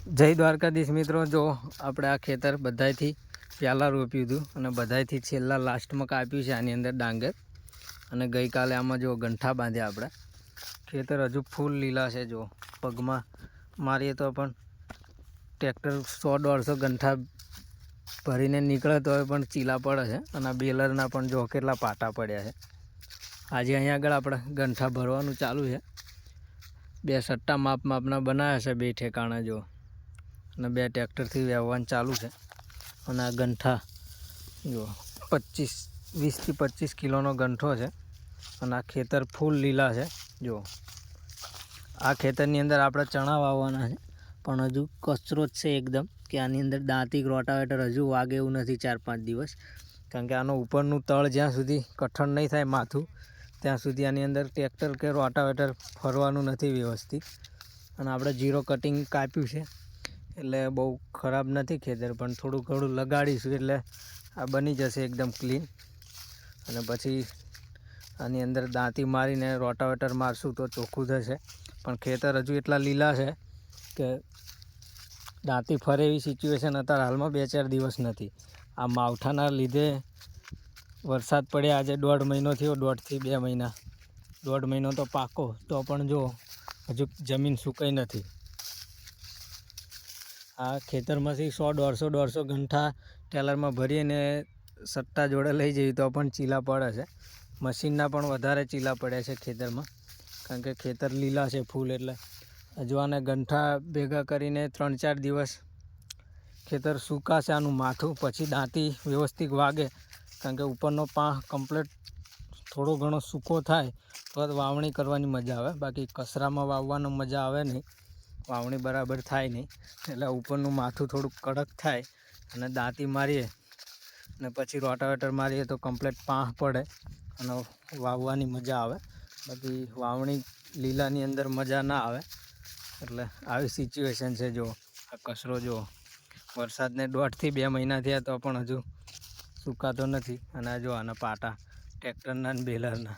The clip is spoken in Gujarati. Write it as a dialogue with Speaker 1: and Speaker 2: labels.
Speaker 1: જય દ્વારકાધીશ મિત્રો, જો આપણે આ ખેતર બધાયથી પહેલાં રોપ્યું હતું અને બધાયથી છેલ્લા લાસ્ટમાં કાપ્યું છે આની અંદર ડાંગર. અને ગઈકાલે આમાં જો ગંઠા બાંધ્યા આપણે. ખેતર હજુ ફૂલ લીલા છે. જો પગમાં મારીએ તો પણ ટ્રેક્ટર 100-150 ગંઠા ભરીને નીકળે તો પણ ચીલા પડે છે. અને આ બેલરના પણ જો કેટલા પાટા પડ્યા છે. આજે અહીંયા આગળ આપણે ગંઠા ભરવાનું ચાલુ છે. 2 સટ્ટા માપના બનાવ્યા છે, 2 ઠેકાણા જો. અને 2 ટ્રેક્ટરથી વાવવાનું ચાલુ છે. અને આ ગંઠા જો 20 થી 25 કિલોનો ગંઠો છે. અને આ ખેતર ફૂલ લીલા છે. જો આ ખેતરની અંદર આપણે ચણા વાવવાના છે, પણ હજુ કચરો જ છે એકદમ, કે આની અંદર દાંતી રોટાવેટર હજુ વાગે એવું નથી 4-5 દિવસ. કારણ કે આનો ઉપરનું તળ જ્યાં સુધી કઠણ નહીં થાય માથું, ત્યાં સુધી આની અંદર ટ્રેક્ટર કે રોટાવેટર ફરવાનું નથી વ્યવસ્થિત. અને આપણે જીરો કટિંગ કાપ્યું છે, એટલે બહુ ખરાબ નથી ખેતર, પણ થોડું ઘણું લગાડીશું એટલે આ બની જશે એકદમ ક્લીન. અને પછી આની અંદર દાંતી મારીને રોટાવેટર મારશું તો ચોખ્ખું થશે. પણ ખેતર હજુ એટલા લીલા છે કે દાંતી ફરે એવી સિચ્યુએશન અત્યારે હાલમાં 2-4 દિવસ નથી. આ માવઠાના લીધે વરસાદ પડ્યા આજે 1.5 મહિનો થયો, 1.5 થી 2 મહિના, 1.5 મહિનો તો પાકો, તો પણ જો હજુ જમીન સુકાઈ નથી. આ ખેતરમાંથી 100-150 ગંઠા ટેલરમાં ભરીને સટ્ટા જોડે લઈ જઈએ તો પણ ચીલા પડે છે. મશીનના પણ વધારે ચીલા પડ્યા છે ખેતરમાં, કારણ કે ખેતર લીલા છે ફૂલ. એટલે હજુ આને ગંઠા ભેગા કરીને 3-4 દિવસ ખેતર સુકાશે આનું માથું, પછી દાંતી વ્યવસ્થિત વાગે. કારણ કે ઉપરનો પાંખ કમ્પ્લીટ થોડો ઘણો સૂકો થાય તો વાવણી કરવાની મજા આવે. બાકી કચરામાં વાવવાનો મજા આવે નહીં, વાવણી બરાબર થાય નહીં. એટલે ઉપરનું માથું થોડુંક કડક થાય અને દાંતી મારીએ અને પછી રોટાવેટર મારીએ તો કમ્પ્લીટ પાંખ પડે અને વાવવાની મજા આવે. બાકી વાવણી લીલાની અંદર મજા ના આવે. એટલે આવી સિચ્યુએશન છે. જો આ કચરો જો વરસાદને 1.5 થી 2 મહિના થયા તો પણ હજુ સુકાતો નથી. અને આ જો આના પાટા ટ્રેક્ટરના ને બેલરના.